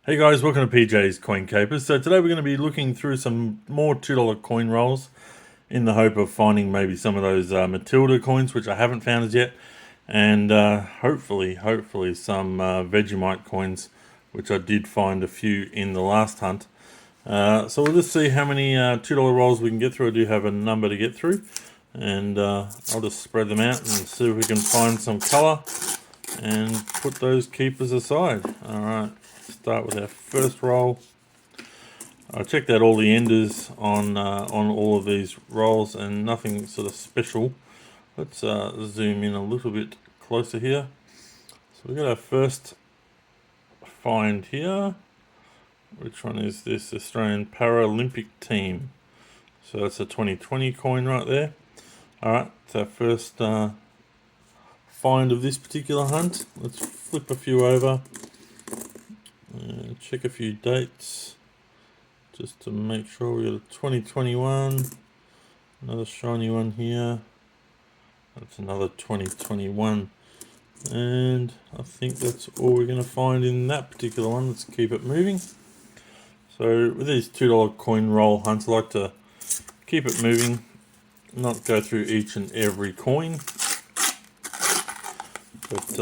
Hey guys, welcome to PJ's Coin Capers. So today we're going to be looking through some more $2 coin rolls in the hope of finding maybe some of those Matilda coins, which I haven't found as yet, and hopefully some Vegemite coins, which I did find a few in the last hunt. So we'll just see how many $2 rolls we can get through. I do have a number to get through, and I'll just spread them out and see if we can find some colour and put those keepers aside. Alright, start with our first roll. I checked out all the enders on all of these rolls and nothing sort of special. Let's zoom in a little bit closer here. So we've got our first find here. Which one is this? Australian Paralympic team. So that's a 2020 coin right there. Alright, it's our first find of this particular hunt. Let's flip a few over and check a few dates just to make sure. We got a 2021, another shiny one here. That's another 2021, and I think that's all we're going to find in that particular one. Let's keep it moving. So with these $2 coin roll hunts, I like to keep it moving, not go through each and every coin. But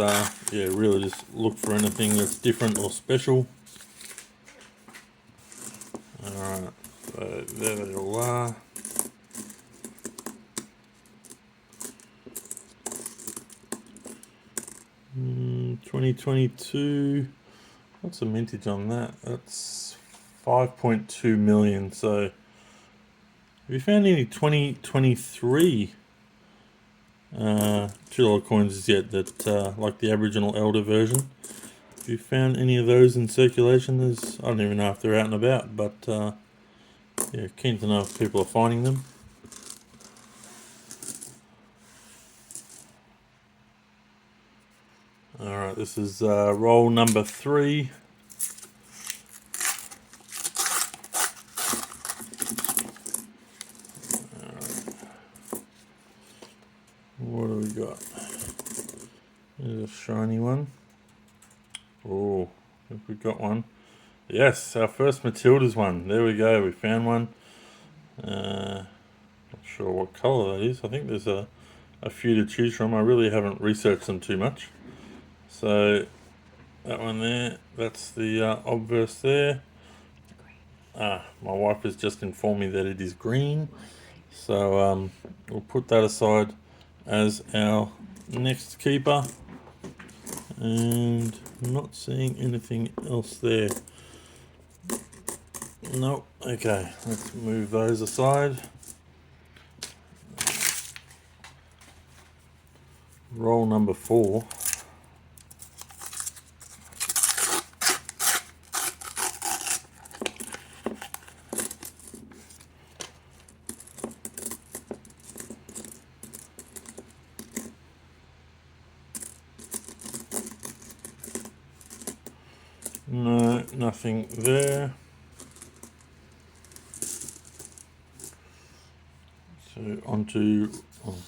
yeah, really just look for anything that's different or special. Alright, so there they all are. Mm, 2022, what's the mintage on that? That's 5.2 million. So have you found any 2023 $2 coins as yet that like the Aboriginal Elder version? Have you found any of those in circulation? I don't even know if they're out and about, but yeah, keen to know if people are finding them. Alright, this is roll number 3. What do we got? There's a shiny one. Oh, I think we got one. Yes, our first Matildas one. There we go, we found one. Not sure what colour that is. I think there's a few to choose from. I really haven't researched them too much. So that one there, that's the obverse there. My wife has just informed me that it is green. So we'll put that aside as our next keeper. And I'm not seeing anything else there. Nope. Okay, let's move those aside. Roll number 4. No, nothing there. So on to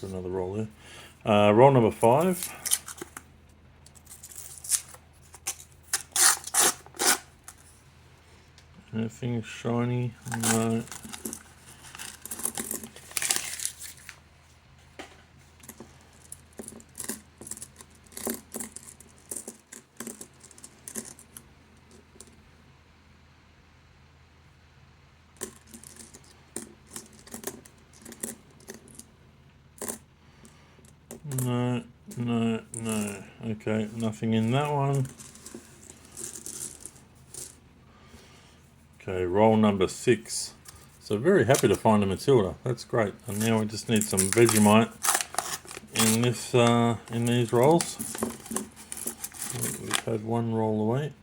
another roll there. Roll number 5. Anything shiny? No. No. Okay, nothing in that one. Okay, roll number 6. So very happy to find a Matilda. That's great. And now we just need some Vegemite in this in these rolls. We've had one roll away.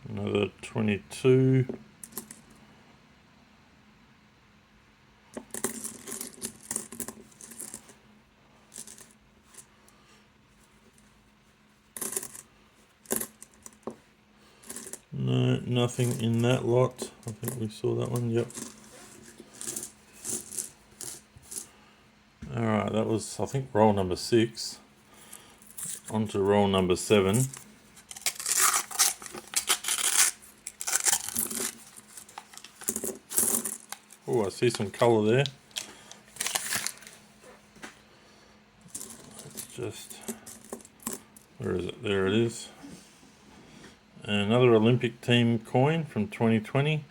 Another 22. No, nothing in that lot. I think we saw that one, yep. Alright. that was, I think, roll number 6. On to roll number 7. Oh, I see some colour there. Let's just, where is it? There it is. Another Olympic team coin from 2020.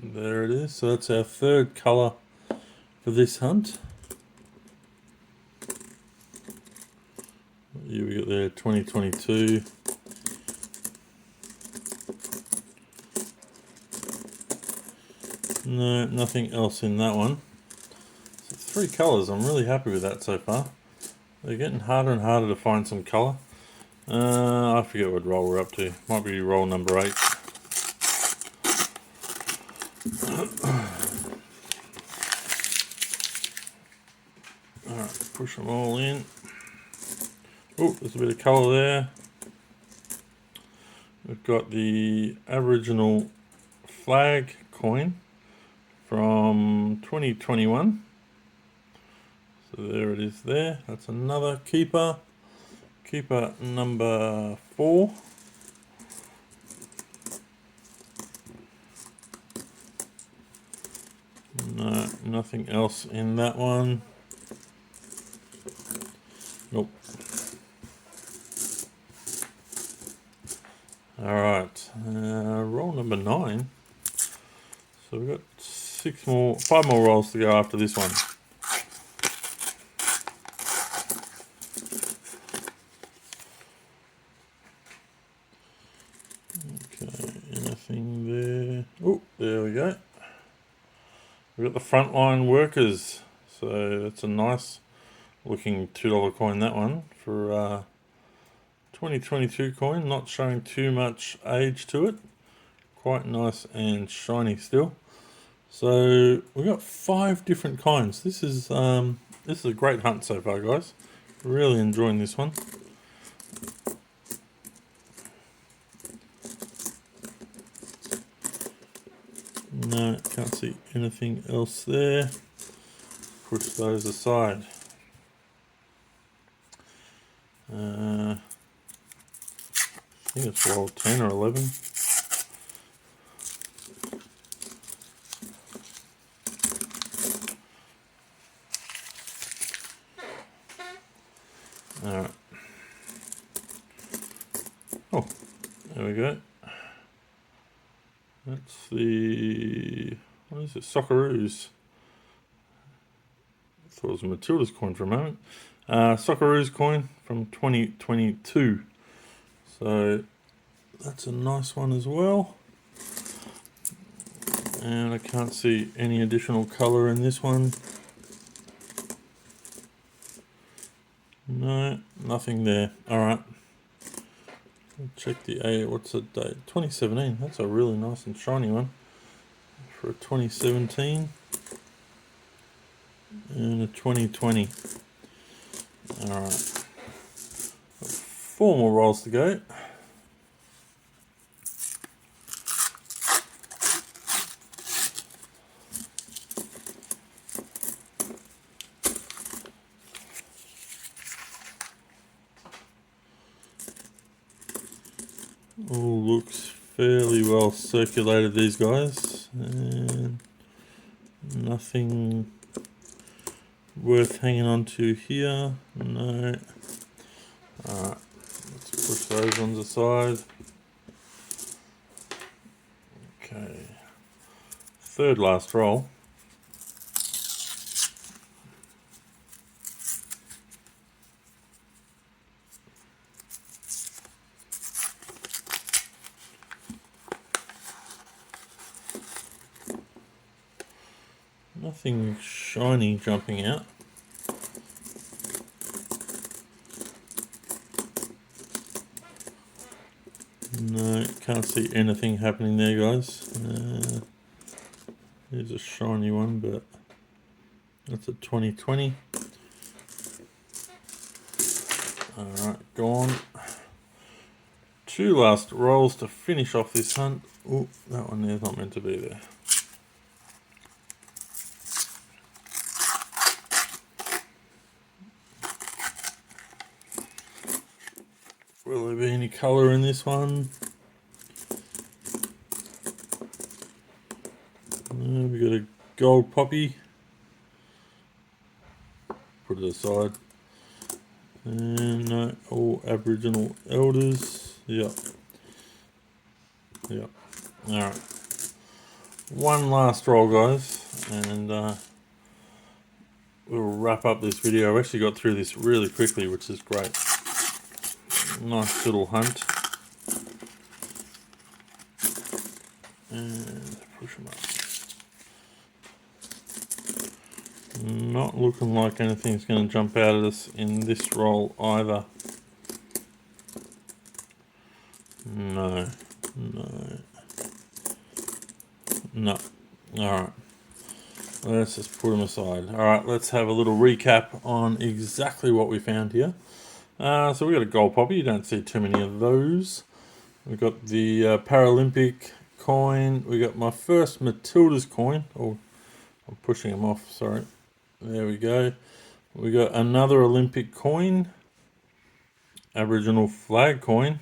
There it is. So that's our third colour for this hunt. Here we got there 2022. No, nothing else in that one. So 3 colours. I'm really happy with that so far. They're getting harder and harder to find some colour. I forget what roll we're up to. Might be roll number 8. Alright, push them all in. Oh, there's a bit of colour there. We've got the Aboriginal flag coin from 2021. So there it is there. That's another keeper. Keeper number 4. No, nothing else in that one. Nope. Alright, roll number 9. So we've got 5 more rolls to go after this one. Okay, anything there? Oh, there we go. We've got the Frontline Workers. So that's a nice looking $2 coin, that one, for 2022 coin. Not showing too much age to it. Quite nice and shiny still. So we've got 5 different kinds. This is a great hunt so far, guys. Really enjoying this one. No, can't see anything else there. Push those aside. I think it's roll 10 or 11. Alright. Oh, there we go. That's the, what is it, Socceroos. I thought it was a Matildas coin for a moment. Socceroos coin from 2022. So that's a nice one as well. And I can't see any additional colour in this one. No, nothing there. Alright. Check the what's the date? 2017. That's a really nice and shiny one for a 2017 and a 2020. Alright. 4 more rolls to go. All looks fairly well circulated, these guys, and nothing worth hanging on to here. No. Alright, let's push those ones aside. Okay, third last roll. Nothing shiny jumping out. No, can't see anything happening there, guys. Here's a shiny one, but that's a 2020. Alright, gone. 2 last rolls to finish off this hunt. Oh, that one there's not meant to be there. Will there be any colour in this one? We got a gold poppy. Put it aside. And no, all Aboriginal elders. Yep. Yep. Alright. One last roll, guys, and we'll wrap up this video. I actually got through this really quickly, which is great. Nice little hunt. And push them up. Not looking like anything's going to jump out at us in this roll either. No. Alright. Let's just put them aside. Alright, let's have a little recap on exactly what we found here. So we got a gold poppy. You don't see too many of those. We got the Paralympic coin. We got my first Matildas coin. Oh, I'm pushing them off, sorry. There we go. We got another Olympic coin. Aboriginal flag coin.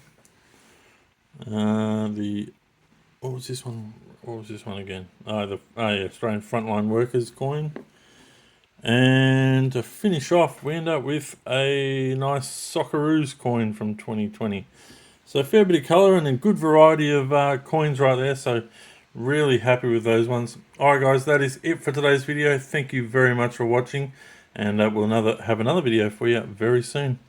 What was this one? What was this one again? Yeah, Australian Frontline Workers coin. And to finish off, we end up with a nice Socceroos coin from 2020. So a fair bit of colour and a good variety of coins right there. So really happy with those ones. Alright guys, that is it for today's video. Thank you very much for watching. And we'll have another video for you very soon.